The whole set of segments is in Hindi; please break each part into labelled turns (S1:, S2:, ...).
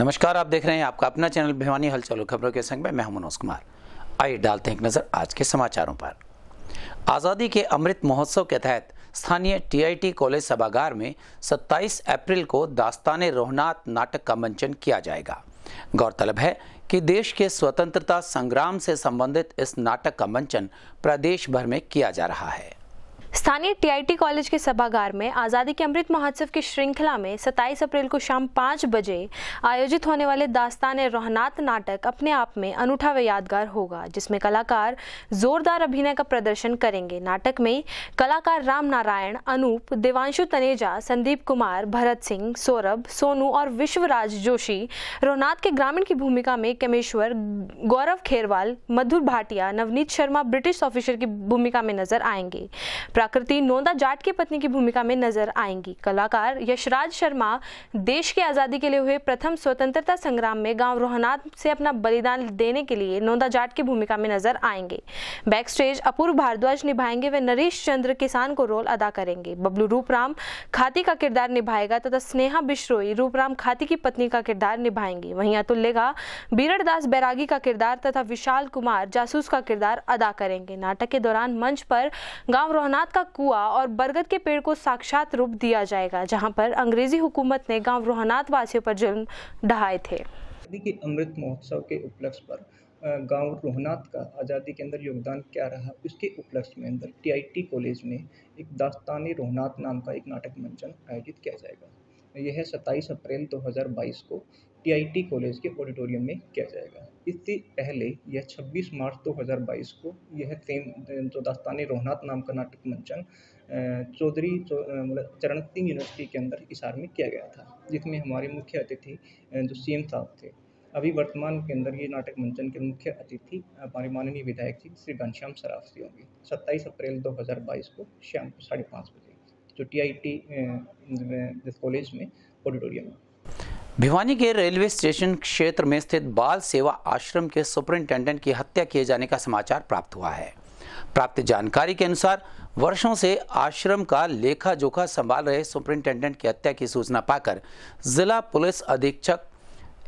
S1: नमस्कार, आप देख रहे हैं आपका अपना चैनल भिवानी हलचल खबरों के संग में मैं हूं मनोज कुमार। आइए डालते हैं एक नजर आज के समाचारों पर। आज़ादी के अमृत महोत्सव के तहत स्थानीय टीआईटी कॉलेज सभागार में 27 अप्रैल को दास्ताने रोहनात नाटक का मंचन किया जाएगा। गौरतलब है कि देश के स्वतंत्रता संग्राम से संबंधित इस नाटक का मंचन प्रदेश भर में किया जा रहा है।
S2: स्थानीय टीआईटी कॉलेज के सभागार में आज़ादी के अमृत महोत्सव की श्रृंखला में 27 अप्रैल को शाम 5 बजे आयोजित होने वाले दास्ताने रोहनात नाटक अपने आप में अनूठा व यादगार होगा, जिसमें कलाकार जोरदार अभिनय का प्रदर्शन करेंगे। नाटक में कलाकार राम नारायण, अनूप, देवांशु तनेजा, संदीप कुमार, भरत सिंह, सौरभ, सोनू और विश्वराज जोशी रोहनात के ग्रामीण की भूमिका में, केमेश्वर, गौरव खेरवाल, मधुर भाटिया, नवनीत शर्मा ब्रिटिश ऑफिसर की भूमिका में नजर आएंगे। प्रकृति नोंदा जाट की पत्नी की भूमिका में नजर आएंगी। कलाकार यशराज शर्मा देश की आजादी के लिए हुए प्रथम स्वतंत्रता संग्राम में गांव रोहनात से अपना बलिदान देने के लिए नोंदा जाट की भूमिका में नजर आएंगे। बैक स्टेज अपूर्व भारद्वाज निभाएंगे व नरेश चंद्र किसान को रोल अदा करेंगे। बबलू रूपराम खाती का किरदार निभाएगा तथा स्नेहा बिश्रोई रूपराम खाती की पत्नी का किरदार निभाएंगी। वहीं अतुल लेगा बीरड़दास बैरागी का किरदार तथा विशाल कुमार जासूस का किरदार अदा करेंगे। नाटक के दौरान मंच पर गांव रोहनात का कुआं और बरगद के पेड़ को साक्षात रूप दिया जाएगा, जहां पर अंग्रेजी हुकूमत ने गांव रोहनात वासियों पर जुल्म ढाए थे।
S3: आज़ादी के अमृत महोत्सव के उपलक्ष्य पर गांव रोहनात का आज़ादी के अंदर योगदान क्या रहा, उसके उपलक्ष्य में अंदर टीआईटी कॉलेज में एक दास्ताने रोहनात नाम का एक नाटक मंचन आयोजित किया जाएगा। यह 27 अप्रैल 2022 को टीआईटी कॉलेज के ऑडिटोरियम में किया जाएगा। इससे पहले यह 26 मार्च 2022 को यह जो दास्ताने रोहनात नाम का नाटक मंचन चौधरी चरण सिंह यूनिवर्सिटी के अंदर हिसार में किया गया था, जिसमें हमारे मुख्य अतिथि जो सीएम साहब थे। अभी वर्तमान के अंदर ये नाटक मंचन के मुख्य अतिथि हमारे माननीय विधायक जी श्री घनश्याम सराफ जी होंगे। 27 अप्रैल 2022 को शाम को 5:30 बजे जो टीआईटी कॉलेज में ऑडिटोरियम में।
S1: भिवानी के रेलवे स्टेशन क्षेत्र में स्थित बाल सेवा आश्रम के सुपरिंटेंडेंट की हत्या किए जाने का समाचार प्राप्त हुआ है। प्राप्त जानकारी के अनुसार वर्षों से आश्रम का लेखा जोखा संभाल रहे सुपरिंटेंडेंट की हत्या की सूचना पाकर जिला पुलिस अधीक्षक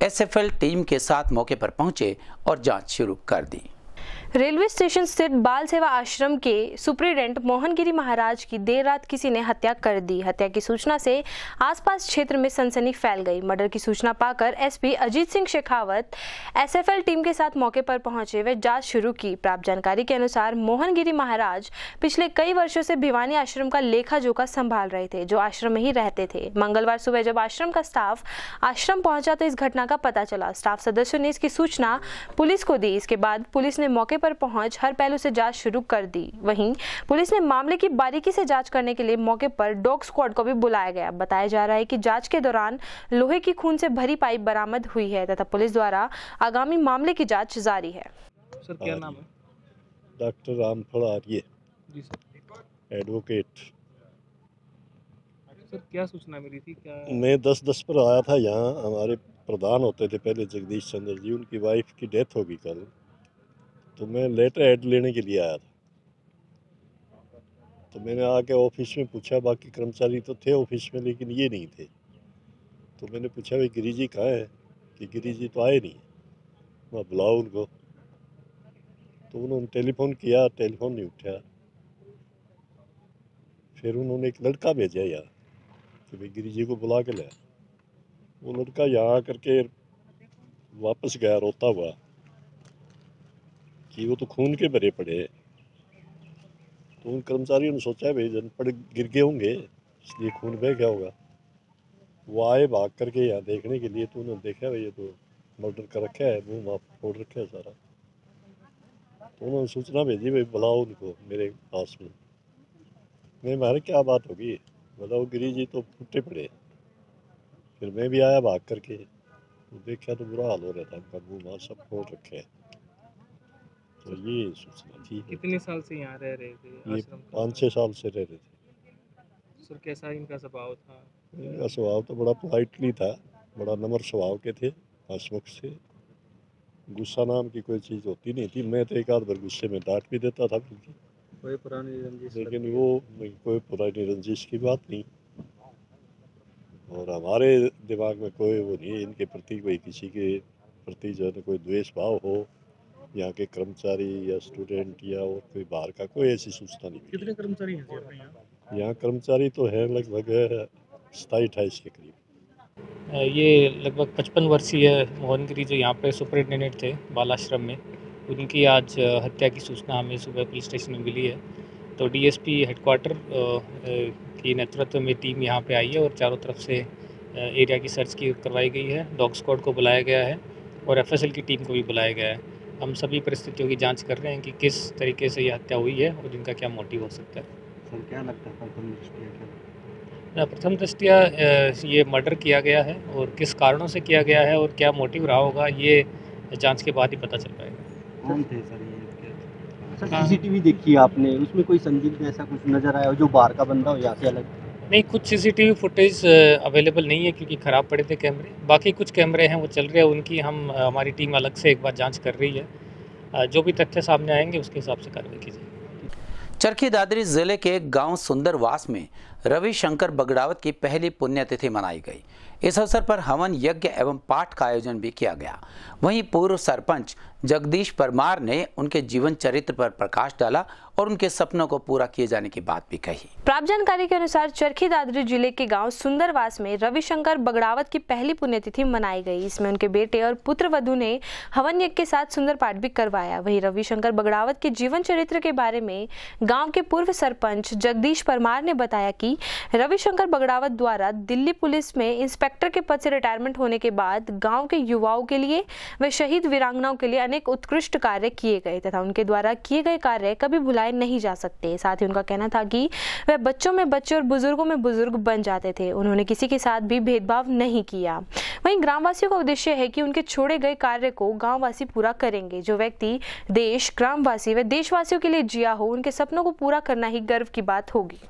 S1: एसएफएल टीम के साथ मौके पर पहुंचे और जांच शुरू कर दी।
S2: रेलवे स्टेशन स्थित बाल सेवा आश्रम के सुपरिटेंडेंट मोहनगिरी महाराज की देर रात किसी ने हत्या कर दी। हत्या की सूचना से आसपास क्षेत्र में सनसनी फैल गई। मर्डर की सूचना पाकर SP Ajit Singh Shekhawat SFL team के साथ मौके पर पहुंचे वे जांच शुरू की। प्राप्त जानकारी के अनुसार मोहनगिरी महाराज पिछले कई वर्षों से भिवानी आश्रम का लेखा जोखा संभाल रहे थे, जो आश्रम में ही रहते थे। मंगलवार सुबह जब आश्रम का स्टाफ आश्रम पहुंचा तो इस घटना का पता चला। स्टाफ सदस्यों ने इसकी सूचना पुलिस को दी। इसके बाद पुलिस ने मौके पर पहुंच हर पहलू से जांच शुरू कर दी। वहीं पुलिस ने मामले की बारीकी से जांच करने के लिए मौके पर डॉग स्क्वाड को भी बुलाया गया। बताया जा रहा है कि जांच के दौरान लोहे की खून से भरी पाइप बरामद हुई है तथा पुलिस द्वारा आगामी मामले की जांच जारी है।
S4: सर क्या नाम है?
S5: डॉक्टर रामफल आर्य
S4: जी सर।
S5: एडवोकेट।
S4: सर क्या सूचना मिली थी? क्या
S5: मैं 10-10 पर आया था यहाँ। हमारे प्रधान होते थे पहले जगदीश चंद्र जी, उनकी वाइफ की डेथ होगी कल, तो मैं लेटर हेड लेने के लिए आया था। तो मैंने आके ऑफिस में पूछा, बाकी कर्मचारी तो थे ऑफिस में लेकिन ये नहीं थे। तो मैंने पूछा भाई गिरी जी कहाँ है, कि गिरी जी तो आए नहीं, मैं बुलाओ उनको। तो उन्होंने टेलीफोन किया, टेलीफोन नहीं उठाया। फिर उन्होंने एक लड़का भेजा यहाँ कि भाई गिरी जी को बुला के लाया। वो लड़का यहाँ आकर के वापस गया रोता हुआ कि वो तो खून के भरे पड़े हैं। तो उन कर्मचारियों ने सोचा भाई जनपद गिर गए होंगे इसलिए खून बह गया होगा। वो आए भाग करके यहाँ देखने के लिए, तो उन्होंने देखा भाई ये तो मर्डर कर रखा है, मुँह वहाँ फोड़ रखा है सारा। तो उन्होंने सूचना भेजी भाई बुलाओ उनको मेरे पास में। मैं मारे क्या बात होगी, बताओ गिरी जी तो फुटे पड़े। फिर मैं भी आया भाग करके, तो देखा तो बुरा हाल हो रहा था, उनका मुँह वहाँ सब फोड़ रखे है। तो ये सूचना थी।
S4: कितने साल से यहाँ रह रहे थे?
S5: ये 5-6 साल से रह रहे थे।
S4: सर कैसा इनका स्वभाव था?
S5: इनका स्वभाव तो बड़ा पोलाइटली था, बड़ा नम्र स्वभाव के थे, हंसमुख से। गुस्सा नाम की कोई चीज़ होती नहीं थी। मैं तो एक आध बार गुस्से में डांट भी देता था बल्कि,
S4: कोई पुरानी रंजिश?
S5: लेकिन वो कोई पुरानी रंजिश की बात नहीं। और हमारे दिमाग में कोई वो नहीं है इनके प्रति, कोई किसी के प्रति जो है ना कोई द्वेष भाव हो यहाँ के कर्मचारी या स्टूडेंट या और कोई बाहर का, कोई ऐसी सूचना नहीं मिली।
S4: कितने कर्मचारी हैं जी अपने यहाँ?
S5: यहाँ कर्मचारी तो हैं लगभग 27-28 के करीब।
S6: ये लगभग 55 वर्षीय मोहनगिरी जो यहाँ पे सुपरिटेंडेंट थे बाल आश्रम में, उनकी आज हत्या की सूचना हमें सुबह पुलिस स्टेशन में मिली है। तो डीएसपी हेडक्वार्टर की नेतृत्व में टीम यहाँ पे आई है और चारों तरफ से एरिया की सर्च की करवाई गई है। डॉग स्क्वाड को बुलाया गया है और एफएसएल की टीम को भी बुलाया गया है। हम सभी परिस्थितियों की जांच कर रहे हैं कि किस तरीके से ये हत्या हुई है और इनका क्या मोटिव हो सकता है।
S7: सर क्या लगता है प्रथम दृष्टया क्या?
S6: प्रथम दृष्टया ये मर्डर किया गया है और किस कारणों से किया गया है और क्या मोटिव रहा होगा ये जांच के बाद ही पता चल पाएगा।
S7: कौन थे सर ये? सर सीसीटीवी देखी आपने, उसमें कोई संदिग्ध ऐसा कुछ नजर आया हो जो बाहर का बंदा हो यहाँ से अलग?
S6: नहीं, कुछ सीसीटीवी फुटेज अवेलेबल नहीं है क्योंकि ख़राब पड़े थे कैमरे। बाकी कुछ कैमरे हैं वो चल रहे हैं, उनकी हमारी टीम अलग से एक बार जांच कर रही है। जो भी तथ्य सामने आएंगे उसके हिसाब से कार्रवाई की जाएगी।
S1: चरखी दादरी जिले के एक गांव सुंदरवास में रविशंकर बगड़ावत की पहली पुण्यतिथि मनाई गई। इस अवसर पर हवन यज्ञ एवं पाठ का आयोजन भी किया गया। वहीं पूर्व सरपंच जगदीश परमार ने उनके जीवन चरित्र पर प्रकाश डाला और उनके सपनों को पूरा किए जाने की बात भी कही।
S2: प्राप्त जानकारी के अनुसार चरखी दादरी जिले के गांव सुंदरवास में रविशंकर बगड़ावत की पहली पुण्यतिथि मनाई गई। इसमें उनके बेटे और पुत्र वधू ने हवन यज्ञ के साथ सुंदर पाठ भी करवाया। वहीं रविशंकर बगड़ावत के जीवन चरित्र के बारे में गाँव के पूर्व सरपंच जगदीश परमार ने बताया कि रविशंकर बगड़ावत द्वारा दिल्ली पुलिस में इंस्पेक्टर के पद से रिटायरमेंट होने के बाद गांव के युवाओं के लिए व शहीद वीरांगनाओं के लिए अनेक उत्कृष्ट कार्य किए गए तथा उनके द्वारा किए गए कार्य कभी भुलाए नहीं जा सकते। साथ ही उनका कहना था कि वह बच्चों में बच्चे और बुजुर्गों में बुजुर्ग बन जाते थे। उन्होंने किसी के साथ भी भेदभाव नहीं किया। वहीं ग्रामवासियों का उद्देश्य है कि उनके छोड़े गए कार्य को गाँववासी पूरा करेंगे। जो व्यक्ति देश, ग्रामवासी व देशवासियों के लिए जिया हो, उनके सपनों को पूरा करना ही गर्व की बात होगी।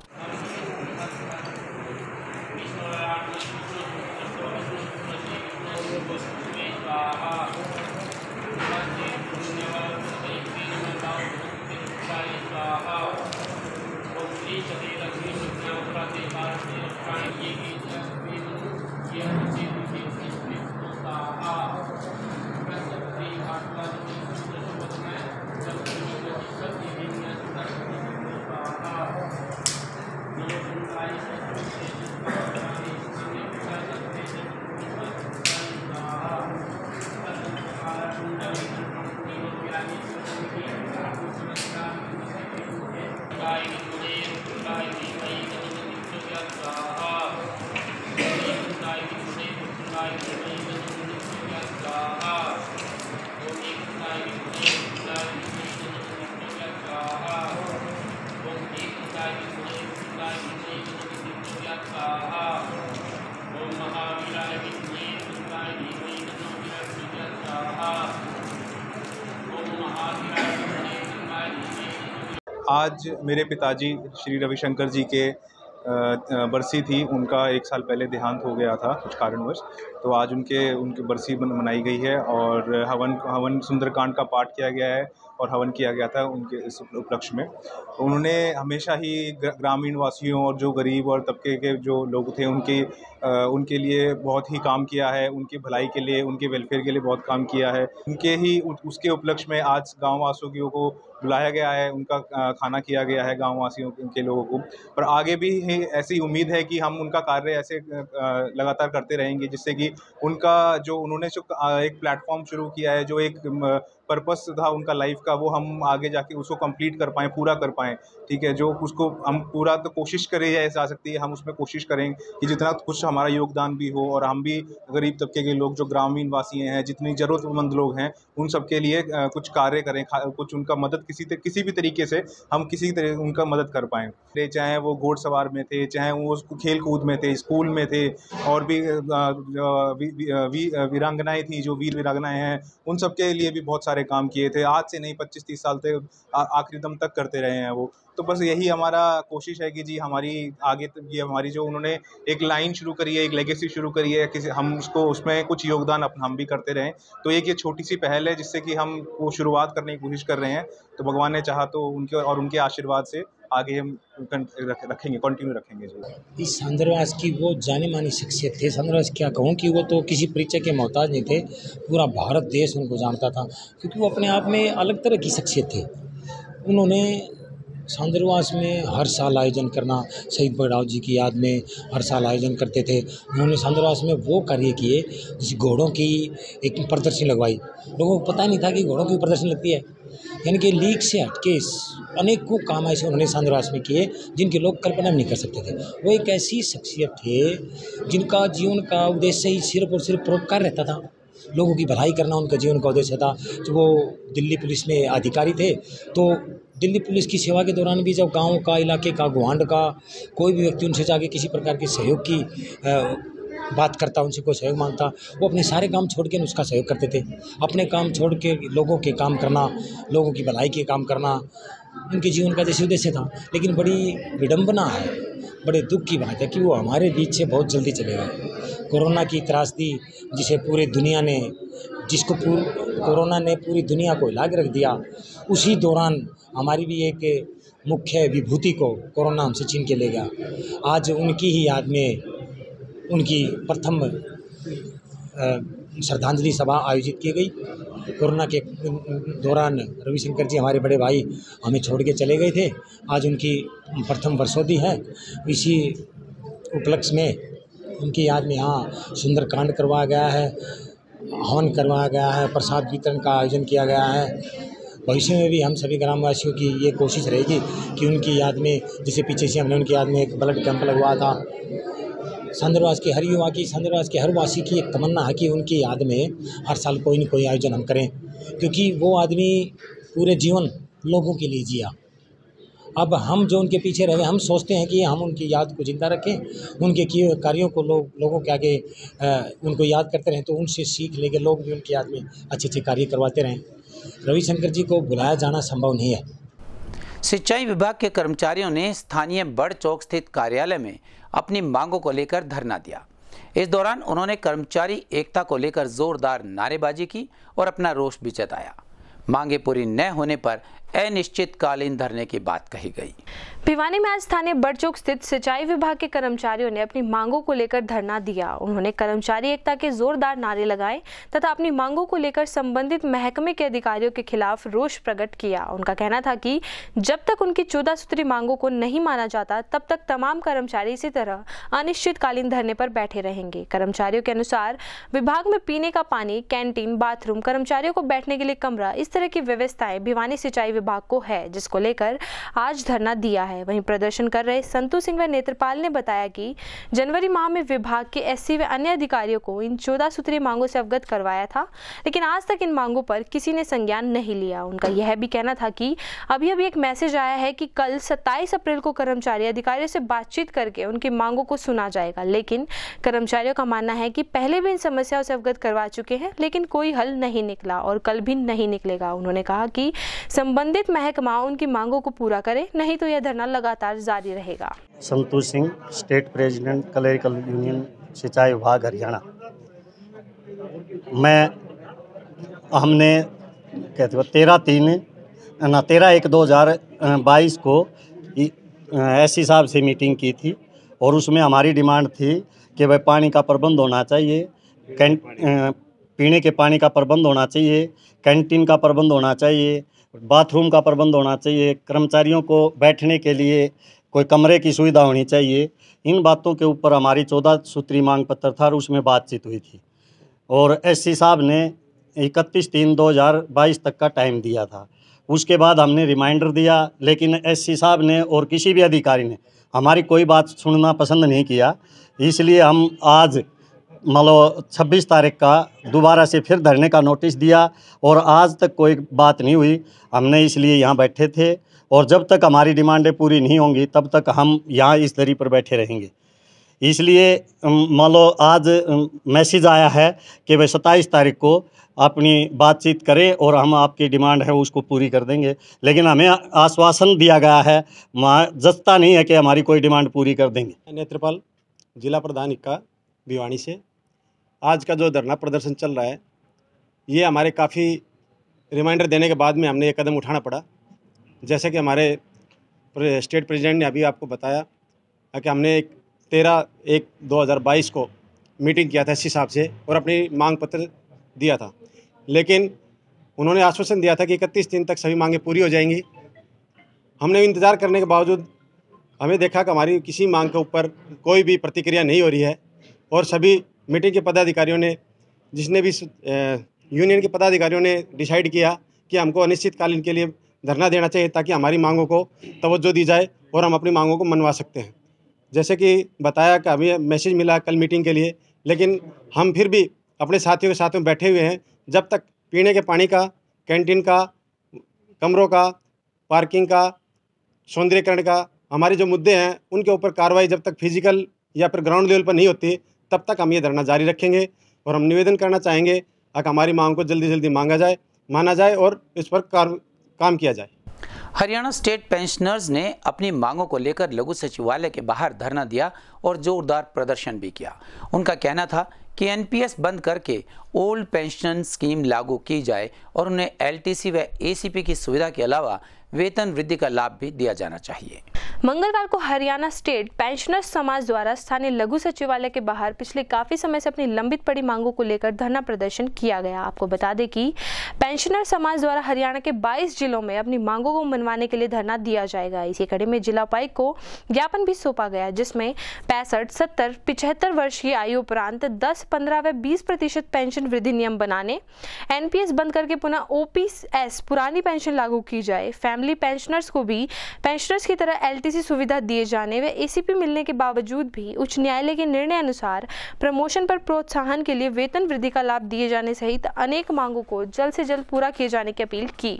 S8: आज मेरे पिताजी श्री रविशंकर जी के बरसी थी। उनका 1 साल पहले देहांत हो गया था कुछ कारणवश, तो आज उनकी बरसी मनाई गई है और हवन सुंदरकांड का पाठ किया गया है और हवन किया गया था उनके इस उपलक्ष्य में। उन्होंने हमेशा ही ग्रामीण वासियों और जो गरीब और तबके के जो लोग थे उनके लिए बहुत ही काम किया है, उनकी भलाई के लिए, उनके वेलफेयर के लिए बहुत काम किया है। उनके ही उसके उपलक्ष्य में आज गाँव वासियों को बुलाया गया है, उनका खाना किया गया है गाँव वासियों के लोगों को। पर आगे भी ऐसी उम्मीद है कि हम उनका कार्य ऐसे लगातार करते रहेंगे जिससे कि उन्होंने जो एक प्लेटफॉर्म शुरू किया है, जो एक पर्पस था उनका लाइफ का, वो हम आगे जाके उसको कंप्लीट कर पाएँ, पूरा कर पाएँ। ठीक है, जो उसको हम पूरा तो कोशिश करें जा सकती है, हम उसमें कोशिश करें कि जितना कुछ हमारा योगदान भी हो और हम भी गरीब तबके के लोग जो ग्रामीण वासी हैं, जितनी ज़रूरतमंद लोग हैं, उन सब के लिए कुछ कार्य करें, कुछ उनका मदद किसी भी तरीके से हम उनका मदद कर पाएँ। चाहे वो घोड़सवार में थे, चाहे वो खेल कूद में थे, स्कूल में थे, और भी वीरांगनाएँ थी, जो वीर वीरांगनाएँ हैं, उन सब के लिए भी बहुत सारे काम किए थे। आज से नहीं, 25-30 साल तक आखिरी दम तक करते रहे हैं वो। तो बस यही हमारा कोशिश है कि जी हमारी आगे ये हमारी जो उन्होंने एक लाइन शुरू करी है, एक लेगेसी शुरू करी है, कि हम उसमें कुछ योगदान हम भी करते रहें। तो एक ये छोटी सी पहल है जिससे कि हम वो शुरुआत करने की कोशिश कर रहे हैं। तो भगवान ने चाहा तो उनके आशीर्वाद से आगे हम रखेंगे, कंटिन्यू रखेंगे जो।
S9: इस सांदरवास की वो जाने मानी शख्सियत थे। सांदरवास क्या कहूँ कि वो तो किसी परिचय के मोहताज नहीं थे, पूरा भारत देश उनको जानता था, क्योंकि वो अपने आप में अलग तरह की शख्सियत थे। उन्होंने सांदरवास में हर साल आयोजन करना, शहीद भगतराव जी की याद में हर साल आयोजन करते थे। उन्होंने सांदरवास में वो कार्य किए, जैसे घोड़ों की एक प्रदर्शनी लगवाई। लोगों को पता नहीं था कि घोड़ों की प्रदर्शनी लगती है, यानी कि लीग से हटके अनेकों काम ऐसे उन्होंने सांदरवास में किए जिनके लोग कल्पना भी नहीं कर सकते थे। वो एक ऐसी शख्सियत थे जिनका जीवन का उद्देश्य ही सिर्फ और सिर्फ परोपकार रहता था, लोगों की भलाई करना उनका जीवन का उद्देश्य था। जब वो दिल्ली पुलिस में अधिकारी थे तो दिल्ली पुलिस की सेवा के दौरान भी जब गाँव का, इलाके का, गुआंढ का कोई भी व्यक्ति उनसे जाके किसी प्रकार के सहयोग की बात करता, उनसे कोई सहयोग मांगता, वो अपने सारे काम छोड़ के उसका सहयोग करते थे। अपने काम छोड़ के लोगों के काम करना, लोगों की भलाई के काम करना उनके जीवन का जैसे उद्देश्य था। लेकिन बड़ी विडंबना है, बड़े दुख की बात है कि वो हमारे बीच से बहुत जल्दी चले गए। कोरोना की त्रासदी जिसे पूरी दुनिया ने, कोरोना ने पूरी दुनिया को हिला के रख दिया, उसी दौरान हमारी भी एक मुख्य विभूति को कोरोना हमसे छीन के ले गया। आज उनकी ही याद में उनकी प्रथम श्रद्धांजलि सभा आयोजित की गई। कोरोना के दौरान रविशंकर जी हमारे बड़े भाई हमें छोड़ के चले गए थे। आज उनकी प्रथम वर्षोत्सव है। इसी उपलक्ष्य में उनकी याद में यहाँ सुंदरकांड करवाया गया है, हवन करवाया गया है, प्रसाद वितरण का आयोजन किया गया है। भविष्य में भी हम सभी ग्रामवासियों की ये कोशिश रहेगी कि उनकी याद में, जैसे पीछे से हमने उनकी याद में एक ब्लड कैंप लगवाया था, सांदरवास के हर युवा की, सांदरवास के हर वासी की एक तमन्ना है कि उनकी याद में हर साल कोई न कोई आयोजन हम करें, क्योंकि वो आदमी पूरे जीवन लोगों के लिए जिया। अब हम जो उनके पीछे रहे, हम सोचते हैं कि हम उनकी याद को जिंदा रखें, उनके किए हुए कार्यों को लोगों के आगे उनको याद करते रहें, तो उनसे सीख लेके लोग भी उनकी याद में अच्छे अच्छे कार्य करवाते रहें। रविशंकर जी को भुलाया जाना संभव नहीं है।
S1: सिंचाई विभाग के कर्मचारियों ने स्थानीय बड़ चौक स्थित कार्यालय में अपनी मांगों को लेकर धरना दिया। इस दौरान उन्होंने कर्मचारी एकता को लेकर जोरदार नारेबाजी की और अपना रोष भी जताया। मांगे पूरी न होने पर अनिश्चितकालीन धरने की बात कही गई।
S2: भिवानी में आज स्थानीय बड़चौक स्थित सिंचाई विभाग के कर्मचारियों ने अपनी मांगों को लेकर धरना दिया। उन्होंने कर्मचारी एकता के जोरदार नारे लगाए तथा अपनी मांगों को लेकर संबंधित महकमे के अधिकारियों के खिलाफ रोष प्रकट किया। उनका कहना था कि जब तक उनकी 14 सूत्री मांगों को नहीं माना जाता तब तक तमाम कर्मचारी इसी तरह अनिश्चितकालीन धरने पर बैठे रहेंगे। कर्मचारियों के अनुसार विभाग में पीने का पानी, कैंटीन, बाथरूम, कर्मचारियों को बैठने के लिए कमरा, इस तरह की व्यवस्थाएं भिवानी सिंचाई विभाग को है, जिसको लेकर आज धरना दिया है। वहीं प्रदर्शन कर रहे संतू सिंह व नेत्रपाल ने बताया कि जनवरी माह में विभाग के एससी व अन्य अधिकारियों को इन 14 सूत्रीय मांगों से अवगत करवाया था, लेकिन आज तक इन मांगों पर किसी ने संज्ञान नहीं लिया। उनका यह भी कहना था कि अभी एक मैसेज आया है कि कल 27 अप्रैल को कर्मचारी अधिकारियों से बातचीत करके उनकी मांगों को सुना जाएगा, लेकिन कर्मचारियों का मानना है कि पहले भी इन समस्याओं से अवगत करवा चुके हैं, लेकिन कोई हल नहीं निकला और कल भी नहीं निकलेगा। उन्होंने कहा कि संबंधित महकमा उनकी मांगों को पूरा करे, नहीं तो यह धरना लगातार जारी रहेगा।
S7: Santosh Singh, state president clerical union सिंचाई विभाग हरियाणा। हमने 13/1/2022 को एससी साहब से मीटिंग की थी और उसमें हमारी डिमांड थी कि भाई पानी का प्रबंध होना चाहिए, पीने के पानी का प्रबंध होना चाहिए, कैंटीन का प्रबंध होना चाहिए, बाथरूम का प्रबंध होना चाहिए, कर्मचारियों को बैठने के लिए कोई कमरे की सुविधा होनी चाहिए। इन बातों के ऊपर हमारी 14 सूत्री मांग पत्र था और उसमें बातचीत हुई थी और एससी साहब ने 31/3/2022 तक का टाइम दिया था। उसके बाद हमने रिमाइंडर दिया, लेकिन एससी साहब ने और किसी भी अधिकारी ने हमारी कोई बात सुनना पसंद नहीं किया। इसलिए हम आज 26 तारीख का दोबारा से फिर धरने का नोटिस दिया और आज तक कोई बात नहीं हुई। हमने इसलिए यहाँ बैठे थे और जब तक हमारी डिमांडें पूरी नहीं होंगी तब तक हम यहाँ इस दरी पर बैठे रहेंगे। इसलिए आज मैसेज आया है कि भाई 27 तारीख को अपनी बातचीत करें और हम आपकी डिमांड है उसको पूरी कर देंगे, लेकिन हमें आश्वासन दिया गया है, जस्ता नहीं है कि हमारी कोई डिमांड पूरी कर देंगे।
S10: नेत्रपाल, जिला प्रधान इक्का, भिवानी से। आज का जो धरना प्रदर्शन चल रहा है ये हमारे काफ़ी रिमाइंडर देने के बाद में हमने ये कदम उठाना पड़ा। जैसे कि हमारे स्टेट प्रेसिडेंट ने अभी आपको बताया कि हमने 13/1/2022 को मीटिंग किया था एससी साहब से और अपनी मांग पत्र दिया था, लेकिन उन्होंने आश्वासन दिया था कि 31 दिन तक सभी मांगें पूरी हो जाएंगी। हमने इंतज़ार करने के बावजूद हमें देखा कि हमारी किसी मांग के ऊपर कोई भी प्रतिक्रिया नहीं हो रही है और सभी मीटिंग के पदाधिकारियों ने, जिसने भी यूनियन के पदाधिकारियों ने डिसाइड किया कि हमको अनिश्चितकालीन के लिए धरना देना चाहिए ताकि हमारी मांगों को तवज्जो दी जाए और हम अपनी मांगों को मनवा सकते हैं। जैसे कि बताया कि अभी मैसेज मिला कल मीटिंग के लिए, लेकिन हम फिर भी अपने साथियों के साथ में बैठे हुए हैं। जब तक पीने के पानी का, कैंटीन का, कमरों का, पार्किंग का, सौंदर्यीकरण का, हमारे जो मुद्दे हैं उनके ऊपर कार्रवाई जब तक फिजिकल या फिर ग्राउंड लेवल पर नहीं होती तब तक हम ये धरना जारी रखेंगे। और हम निवेदन करना चाहेंगे कि हमारी मांग को जल्दी जल्दी माना जाए और इस पर काम किया जाए।
S1: हरियाणा स्टेट पेंशनर्स ने अपनी मांगों को लेकर लघु सचिवालय के बाहर धरना दिया और जोरदार प्रदर्शन भी किया। उनका कहना था कि एनपीएस बंद करके ओल्ड पेंशन स्कीम लागू की जाए और उन्हें एलटीसी व एसीपी की सुविधा के अलावा वेतन वृद्धि का लाभ भी दिया जाना चाहिए।
S2: मंगलवार को हरियाणा स्टेट पेंशनर्स समाज द्वारा स्थानीय लघु सचिवालय के बाहर पिछले काफी समय से अपनी लंबित पड़ी मांगों को लेकर धरना प्रदर्शन किया गया। आपको बता दें कि पेंशनर समाज द्वारा हरियाणा के 22 जिलों में अपनी मांगों को मनवाने के लिए धरना दिया जाएगा। इसी कड़ी में जिला उपायुक्त को ज्ञापन भी सौंपा गया, जिसमें 65, 70, 75 वर्ष की आयु उपरांत 10, 15 व 20% पेंशन वृद्धि नियम बनाने, एनपीएस बंद करके पुनः ओपीएस पुरानी पेंशन लागू की जाए, फैमिली पेंशनर्स को भी पेंशनर्स की तरह एलटीसी सुविधा दिए जाने व एसीपी मिलने के बावजूद भी उच्च न्यायालय के निर्णय अनुसार प्रमोशन पर प्रोत्साहन के लिए वेतन वृद्धि का लाभ दिए जाने सहित अनेक मांगों को जल्द से जल्द पूरा किए जाने की अपील की।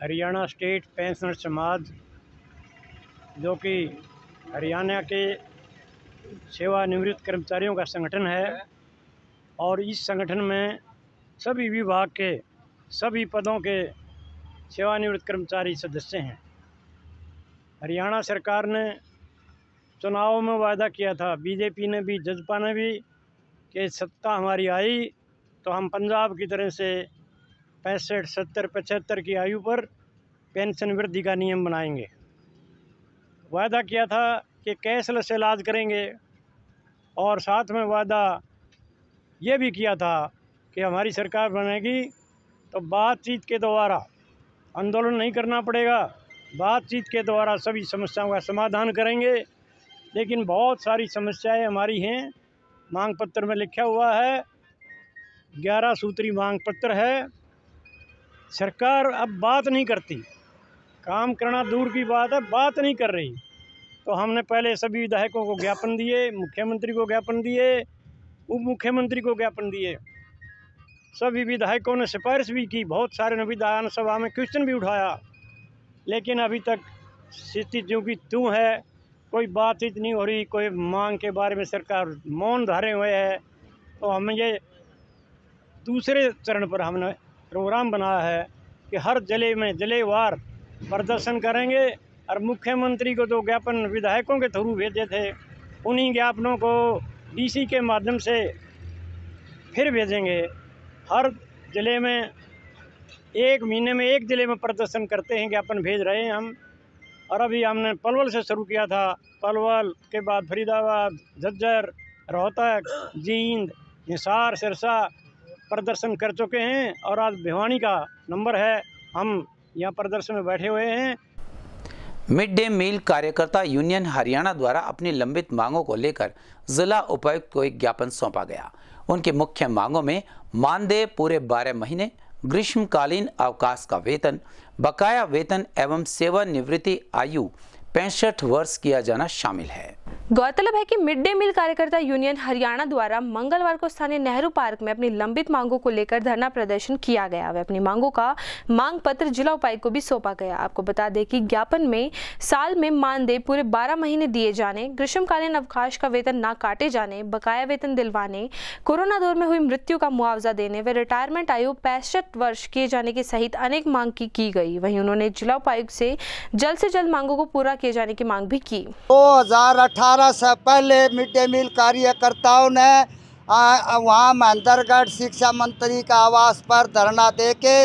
S11: हरियाणा स्टेट पेंशनर समाज, जो कि हरियाणा के सेवानिवृत्त कर्मचारियों का संगठन है और इस संगठन में सभी विभाग के सभी पदों के सेवानिवृत्त कर्मचारी सदस्य हैं। हरियाणा सरकार ने चुनाव में वादा किया था, बीजेपी ने भी जजपा ने भी, कि सत्ता हमारी आई तो हम पंजाब की तरह से 65, 70, 75 की आयु पर पेंशन वृद्धि का नियम बनाएंगे। वादा किया था कि कैशलेस इलाज करेंगे और साथ में वादा ये भी किया था कि हमारी सरकार बनेगी तो बातचीत के द्वारा, आंदोलन नहीं करना पड़ेगा, बातचीत के द्वारा सभी समस्याओं का समाधान करेंगे। लेकिन बहुत सारी समस्याएं हमारी हैं। मांग पत्र में लिखा हुआ है, 11 सूत्री मांग पत्र है। सरकार अब बात नहीं करती, काम करना दूर की बात है, बात नहीं कर रही। तो हमने पहले सभी विधायकों को ज्ञापन दिए, मुख्यमंत्री को ज्ञापन दिए, उप मुख्यमंत्री को ज्ञापन दिए, सभी विधायकों ने सिफारिश भी की, बहुत सारे ने विधानसभा में क्वेश्चन भी उठाया, लेकिन अभी तक स्थिति जो कि त्यों है, कोई बातचीत नहीं हो रही, कोई मांग के बारे में सरकार मौन धारे हुए है। तो हमें ये दूसरे चरण पर हमने प्रोग्राम बनाया है कि हर जिले में जिलेवार प्रदर्शन करेंगे और मुख्यमंत्री को जो ज्ञापन विधायकों के थ्रू भेजे थे, उन्हीं ज्ञापनों को डीसी के माध्यम से फिर भेजेंगे। हर ज़िले में 1 महीने में 1 ज़िले में प्रदर्शन करते हैं, ज्ञापन भेज रहे हैं हम। और अभी हमने पलवल से शुरू किया था, पलवल के बाद फरीदाबाद, झज्जर, रोहतक, जींद, हिसार, सिरसा प्रदर्शन कर चुके हैं और आज भिवानी का नंबर है। हम यहाँ प्रदर्शन में बैठे हुए हैं।
S1: मिड डे मील कार्यकर्ता यूनियन हरियाणा द्वारा अपनी लंबित मांगों को लेकर जिला उपायुक्त को एक ज्ञापन सौंपा गया। उनकी मुख्य मांगों में मानदेय पूरे 12 महीने, ग्रीष्मकालीन अवकाश का वेतन, बकाया वेतन एवं सेवानिवृत्ति आयु 65 वर्ष किया जाना शामिल है।
S2: गौरतलब है कि मिड डे मील कार्यकर्ता यूनियन हरियाणा द्वारा मंगलवार को स्थानीय नेहरू पार्क में अपनी लंबित मांगों को लेकर धरना प्रदर्शन किया गया। वे अपनी मांगों का मांग पत्र जिला उपायुक्त को भी सौंपा गया। आपको बता दें कि ज्ञापन में साल में मानदेय पूरे 12 महीने दिए जाने, ग्रीष्मकालीन अवकाश का वेतन न काटे जाने, बकाया वेतन दिलवाने, कोरोना दौर में हुई मृत्यु का मुआवजा देने व रिटायरमेंट आयु 65 वर्ष किए जाने के सहित अनेक मांग की गई। वहीं उन्होंने जिला उपायुक्त से जल्द मांगों को पूरा किए जाने की मांग भी की।
S12: 2018 से पहले मिड डे मील कार्यकर्ताओं ने वहाँ महेंद्रगढ़ शिक्षा मंत्री का आवास पर धरना देके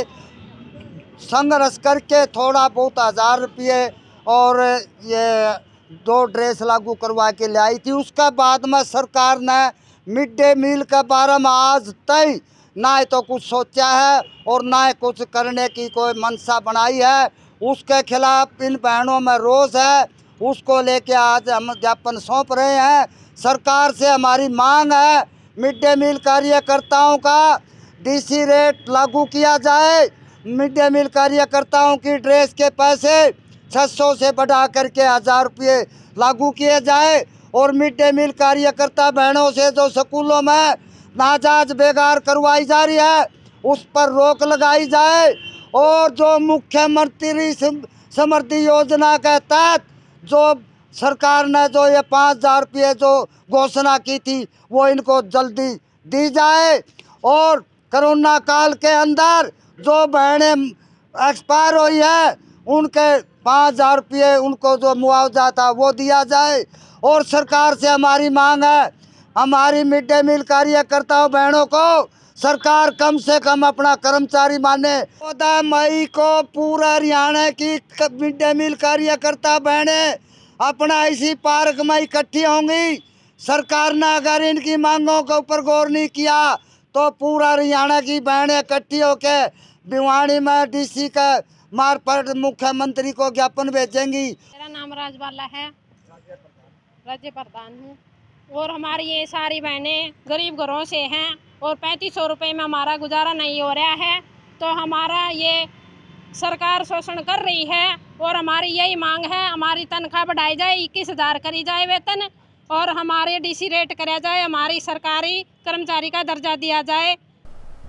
S12: संघर्ष करके थोड़ा बहुत 1000 रुपये और ये 2 ड्रेस लागू करवा के ले आई थी। उसके बाद में सरकार ने मिड डे मील के बारे में आज तक ना तो कुछ सोचा है और ना कुछ करने की कोई मंशा बनाई है। उसके खिलाफ इन बहनों में रोष है, उसको लेके आज हम ज्ञापन सौंप रहे हैं। सरकार से हमारी मांग है मिड डे मील कार्यकर्ताओं का डीसी रेट लागू किया जाए, मिड डे मील कार्यकर्ताओं की ड्रेस के पैसे 600 से बढ़ा करके 1000 रुपये लागू किए जाए और मिड डे मील कार्यकर्ता बहनों से जो स्कूलों में नाजायज बेगार करवाई जा रही है उस पर रोक लगाई जाए और जो मुख्यमंत्री समृद्धि योजना के तहत जो सरकार ने जो ये 5000 रुपये जो घोषणा की थी वो इनको जल्दी दी जाए और कोरोना काल के अंदर जो बहनें एक्सपायर हुई है उनके 5000 रुपये उनको जो मुआवजा था वो दिया जाए। और सरकार से हमारी मांग है हमारी मिड डे मील कार्यकर्ताओं बहनों को सरकार कम से कम अपना कर्मचारी माने। 14 मई को पूरा हरियाणा की मिड डे मील कार्यकर्ता बहनें अपना इसी पार्क में इकट्ठी होंगी। सरकार ने अगर इनकी मांगों के ऊपर गौर नहीं किया तो पूरा हरियाणा की बहनें इकट्ठी होकर भिवानी में डीसी का मार्फत मुख्यमंत्री को ज्ञापन भेजेंगी।
S13: मेरा नाम राजबाला है, राज्य प्रधान हूँ और हमारी ये सारी बहनें गरीब घरों से हैं और 3500 रुपये में हमारा गुजारा नहीं हो रहा है। तो हमारा ये सरकार शोषण कर रही है और हमारी यही मांग है हमारी तनख्वाह बढ़ाई जाए, 21,000 करी जाए वेतन और हमारे डीसी रेट कराया जाए, हमारी सरकारी कर्मचारी का दर्जा दिया जाए।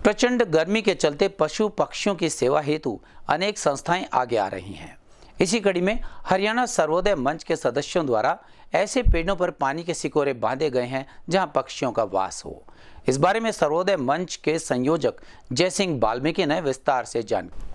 S1: प्रचंड गर्मी के चलते पशु पक्षियों की सेवा हेतु अनेक संस्थाएं आगे आ रही हैं। इसी कड़ी में हरियाणा सर्वोदय मंच के सदस्यों द्वारा ऐसे पेड़ों पर पानी के सिकोरे बांधे गए हैं जहां पक्षियों का वास हो। इस बारे में सर्वोदय मंच के संयोजक जयसिंह वाल्मीकि ने विस्तार से जानकारी।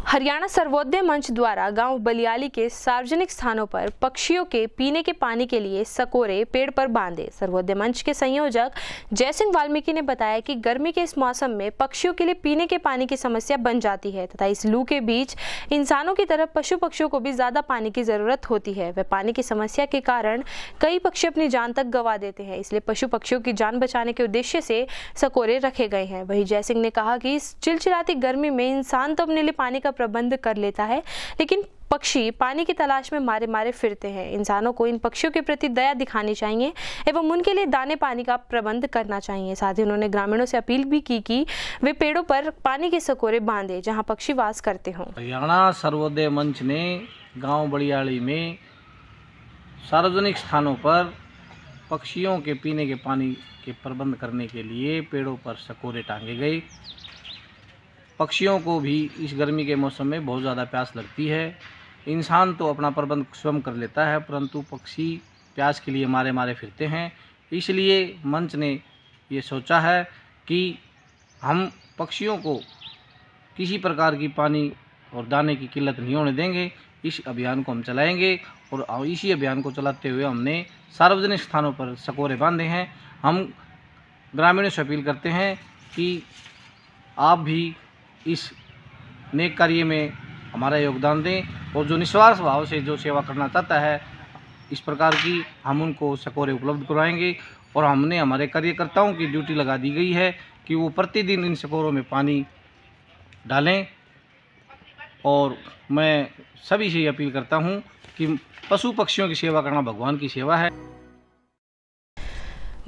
S2: हरियाणा सर्वोदय मंच द्वारा गांव बलियाली के सार्वजनिक स्थानों पर पक्षियों के पीने के पानी के लिए सकोरे पेड़ पर बांधे। सर्वोदय मंच के संयोजक जयसिंह वाल्मीकि ने बताया कि गर्मी के इस मौसम में पक्षियों के लिए पीने के पानी की समस्या बन जाती है तथा इस लू के बीच इंसानों की तरह पशु पक्षियों को भी ज्यादा पानी की जरूरत होती है। वह पानी की समस्या के कारण कई पक्षी अपनी जान तक गंवा देते हैं, इसलिए पशु पक्षियों की जान बचाने के उद्देश्य से सकोरे रखे गए हैं। वहीं जयसिंह ने कहा कि इस चिलचिलाती गर्मी में इंसान तो अपने लिए पानी का प्रबंध कर लेता है लेकिन पक्षी पानी की तलाश में मारे मारे फिरते हैं। इंसानों को इन पक्षियों के प्रति दया दिखानी चाहिए एवं उनके लिए दाने पानी का प्रबंध करना चाहिए। साथ ही उन्होंने ग्रामीणों से अपील भी की कि वे पेड़ों पर पानी के सकोरे बांधे जहां पक्षी वास करते हों।
S14: हरियाणा सर्वोदय मंच ने गांव बड़ियाली में सार्वजनिक स्थानों पर पक्षियों के पीने के पानी के प्रबंध करने के लिए पेड़ों पर सकोरे टांगे गए। पक्षियों को भी इस गर्मी के मौसम में बहुत ज़्यादा प्यास लगती है। इंसान तो अपना प्रबंध स्वयं कर लेता है परंतु पक्षी प्यास के लिए मारे मारे फिरते हैं। इसलिए मंच ने ये सोचा है कि हम पक्षियों को किसी प्रकार की पानी और दाने की किल्लत नहीं होने देंगे। इस अभियान को हम चलाएंगे और इसी अभियान को चलाते हुए हमने सार्वजनिक स्थानों पर सकोरे बांधे हैं। हम ग्रामीणों से अपील करते हैं कि आप भी इस नेक कार्य में हमारा योगदान दें और जो निस्वार्थ भाव से जो सेवा करना चाहता है इस प्रकार की हम उनको सकोरे उपलब्ध करवाएंगे। और हमने हमारे कार्यकर्ताओं की ड्यूटी लगा दी गई है कि वो प्रतिदिन इन सकोरों में पानी डालें। और मैं सभी से अपील करता हूं कि पशु पक्षियों की सेवा करना भगवान की सेवा है।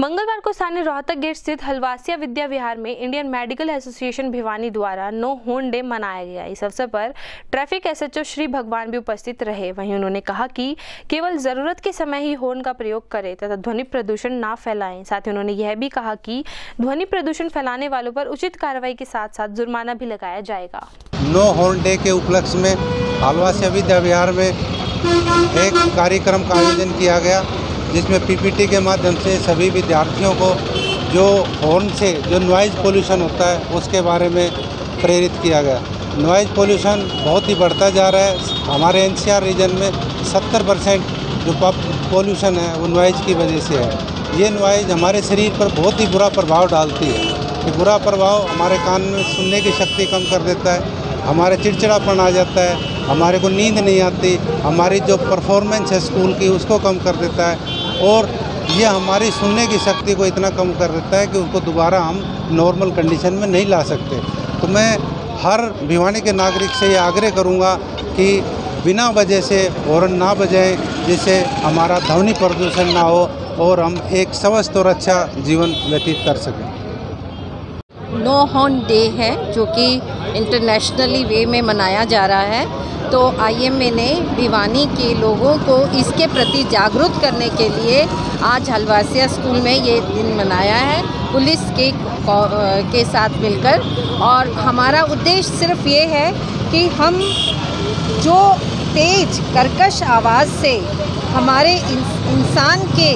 S2: मंगलवार को स्थानीय रोहतक गेट स्थित हलवासिया विद्या विहार में इंडियन मेडिकल एसोसिएशन भिवानी द्वारा नो हॉर्न डे मनाया गया। इस अवसर पर ट्रैफिक एसएचओ श्री भगवान भी उपस्थित रहे। वहीं उन्होंने कहा कि केवल जरूरत के समय ही हॉर्न का प्रयोग करें तथा ध्वनि प्रदूषण ना फैलाएं। साथ ही उन्होंने यह भी कहा कि ध्वनि प्रदूषण फैलाने वालों पर उचित कार्रवाई के साथ साथ जुर्माना भी लगाया जाएगा।
S15: नो हॉर्न डे के उपलक्ष्य में हलवासिया विद्या विहार में एक कार्यक्रम का आयोजन किया गया जिसमें पीपीटी के माध्यम से सभी विद्यार्थियों को जो हॉर्न से जो नॉइज़ पोल्यूशन होता है उसके बारे में प्रेरित किया गया। नॉइज़ पोल्यूशन बहुत ही बढ़ता जा रहा है। हमारे एनसीआर रीजन में 70% जो पोल्यूशन है वो नॉइज़ की वजह से है। ये नॉइज़ हमारे शरीर पर बहुत ही बुरा प्रभाव डालती है। ये बुरा प्रभाव हमारे कान में सुनने की शक्ति कम कर देता है। हमारे चिड़चिड़ापन आ जाता है, हमारे को नींद नहीं आती, हमारी जो परफॉर्मेंस है स्कूल की उसको कम कर देता है और ये हमारी सुनने की शक्ति को इतना कम कर देता है कि उसको दोबारा हम नॉर्मल कंडीशन में नहीं ला सकते। तो मैं हर भिवानी के नागरिक से ये आग्रह करूँगा कि बिना वजह से हॉर्न ना बजाएं, जिससे हमारा ध्वनि प्रदूषण ना हो और हम एक स्वस्थ और अच्छा जीवन व्यतीत कर सकें।
S16: नो हॉर्न डे है जो कि इंटरनेशनली वे में मनाया जा रहा है, तो IMA ने भिवानी के लोगों को इसके प्रति जागरूक करने के लिए आज हलवासिया स्कूल में ये दिन मनाया है पुलिस के साथ मिलकर। और हमारा उद्देश्य सिर्फ ये है कि हम जो तेज कर्कश आवाज़ से हमारे इंसान के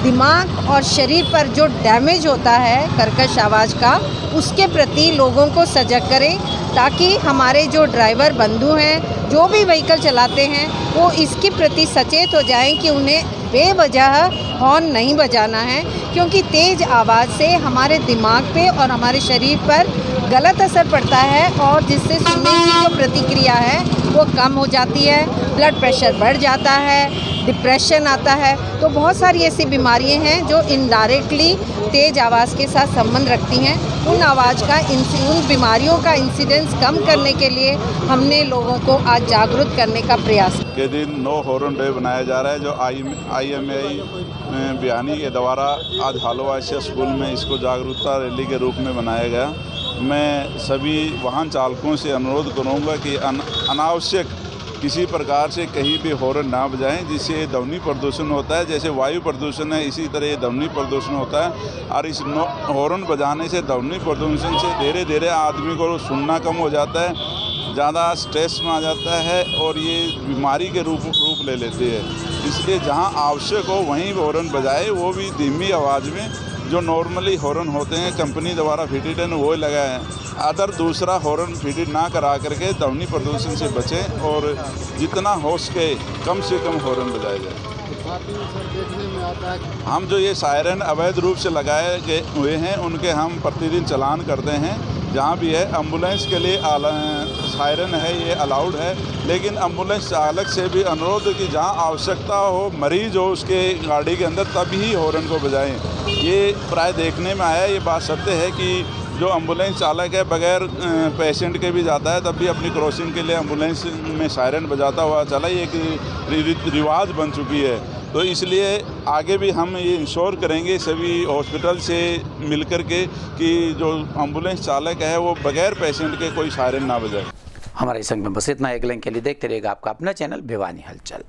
S16: दिमाग और शरीर पर जो डैमेज होता है कर्कश आवाज़ का, उसके प्रति लोगों को सजग करें, ताकि हमारे जो ड्राइवर बंधु हैं, जो भी व्हीकल चलाते हैं, वो इसके प्रति सचेत हो जाएं कि उन्हें बेवजह हॉर्न नहीं बजाना है, क्योंकि तेज़ आवाज़ से हमारे दिमाग पे और हमारे शरीर पर गलत असर पड़ता है और जिससे सुनने की जो प्रतिक्रिया है वो कम हो जाती है, ब्लड प्रेशर बढ़ जाता है, डिप्रेशन आता है। तो बहुत सारी ऐसी बीमारियां हैं जो इनडायरेक्टली तेज़ आवाज़ के साथ संबंध रखती हैं। उन उन बीमारियों का इंसिडेंस कम करने के लिए हमने लोगों को आज जागरूक करने का प्रयास
S17: के दिन नो हॉर्न डे बनाया जा रहा है, जो IMA भिवानी के द्वारा आज हलवासिया स्कूल में इसको जागरूकता रैली के रूप में बनाया गया। मैं सभी वाहन चालकों से अनुरोध करूंगा कि अनावश्यक किसी प्रकार से कहीं भी हॉर्न ना बजाएं, जिससे ध्वनि प्रदूषण होता है। जैसे वायु प्रदूषण है, इसी तरह ध्वनि प्रदूषण होता है और इस हॉर्न बजाने से ध्वनि प्रदूषण से धीरे धीरे आदमी को सुनना कम हो जाता है, ज़्यादा स्ट्रेस में आ जाता है और ये बीमारी के रूप ले लेते हैं। इसलिए जहां आवश्यक हो वहीं हॉर्न बजाए, वो भी धीमी आवाज़ में। जो नॉर्मली हॉर्न होते हैं कंपनी द्वारा फिटेड हैं वो लगाए हैं, अदर दूसरा हॉर्न फिटेड ना करा करके ध्वनि प्रदूषण से बचें और जितना हो सके कम से कम हॉर्न बजाए जाए। हम जो ये सायरन अवैध रूप से लगाए गए हुए हैं उनके हम प्रतिदिन चालान करते हैं। जहाँ भी है एम्बुलेंस के लिए सायरन है, ये अलाउड है, लेकिन एम्बुलेंस चालक से भी अनुरोध कि जहाँ आवश्यकता हो, मरीज हो उसके गाड़ी के अंदर, तभी हॉर्न को बजाएं। ये प्राय देखने में आया, ये बात सत्य है कि जो एम्बुलेंस चालक है बगैर पेशेंट के भी जाता है, तब भी अपनी क्रॉसिंग के लिए एम्बुलेंस में सायरन बजाता हुआ चला। ये एक रिवाज बन चुकी है, तो इसलिए आगे भी हम ये इंश्योर करेंगे सभी हॉस्पिटल से मिलकर के कि जो एम्बुलेंस चालक है वो बगैर पेशेंट के कोई सायरन ना बजाए।
S1: हमारे संग में बस इतना। एक लिंक के लिए देखते रहिएगा आपका अपना चैनल भिवानी हलचल।